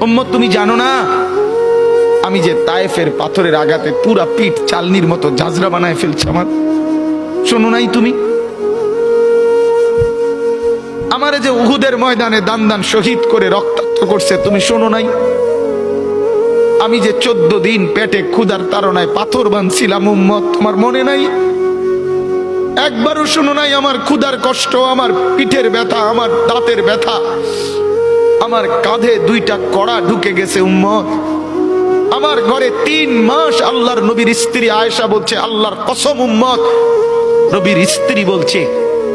উম্মত তুমি জানো না আমি যে তায়েফের পাথরের আঘাতে পুরা পিঠ চালনির মতো ঝাঁঝরা বানায় ফেলছে আমার? শোনো নাই তুমি? আমারে যে উহুদের ময়দানে দান দান শহীদ করে রক্তাক্ত করছে, তুমি শোনো নাই? আমি যে 14 দিন পেটে ক্ষুধার তাড়নায় পাথর বাঁধছিলাম, উম্মত তোমার মনে নাই? একবারও শোনো নাই আমার ক্ষুধার কষ্ট, আমার পিঠের ব্যথা, আমার দাঁতের ব্যথা, আমার কাঁধে 2টা কড়া ঢুকে গেছে উম্মত। আমার ঘরে 3 মাস আল্লাহর নবীর স্ত্রী আয়েশা বলছে, আল্লাহর কসম উম্মত, নবীর স্ত্রী বলছে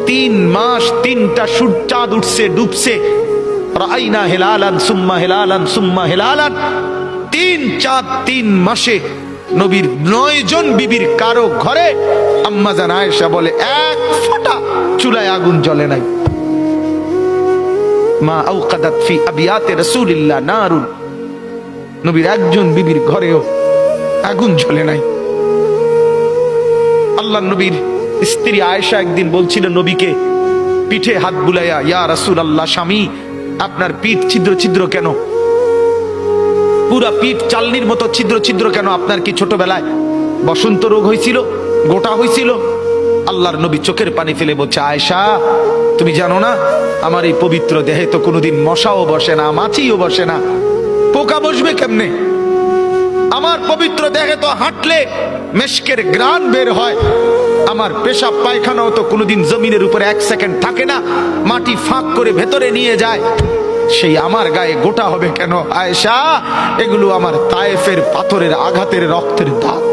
3 মাস 3টা চাঁদ উঠছে ডুবছে, রাইনা হেলালান সুম্মা হেলালান সুম্মা হেলালান, 3 চাঁদ 3 মাসে নবীর 9 জন বিবির কারো ঘরে আম্মা জান আয়েশা বলে 1 ফোঁটা চুলায় আগুন জ্বলে নাই। মা আওকাদাত ফি আবিয়াতে রাসূলিল্লাহ নারুন, নবীর একজন বিবির ঘরেও আগুন জ্বলে নাই। আল্লাহ নবীর স্ত্রী আয়েশা একদিন বলছিল নবীকে পিঠে হাত বুলাইয়া, ইয়া রাসূলুল্লাহ, স্বামী আপনার পিঠ ছিদ্র ছিদ্র কেন? পুরা পিঠ চালনির মতো ছিদ্র ছিদ্র কেন? আপনার কি ছোটবেলায় বসন্ত রোগ হয়েছিল, গোটা হয়েছিল? আল্লাহর নবী চোখের পানি ফেলে বলছে, আয়েশা তুমি জানো না আমার এই পবিত্র দেহে তো কোনোদিন মশাও বসে না, মাছিও বসে না, পোকা বসবে কেমনে? আমার পবিত্র দেহে তো হাঁটলে মেশকের গ্রান বের হয়, আমার পেশাব পায়খানাও তো কোনোদিন জমিনের উপরে 1 সেকেন্ড থাকে না, মাটি ফাঁক করে ভেতরে নিয়ে যায়, সেই আমার গায়ে গোটা হবে কেন? আয়েশা এগুলো আমার তায়েফের পাথরের আঘাতের রক্তের দাগ।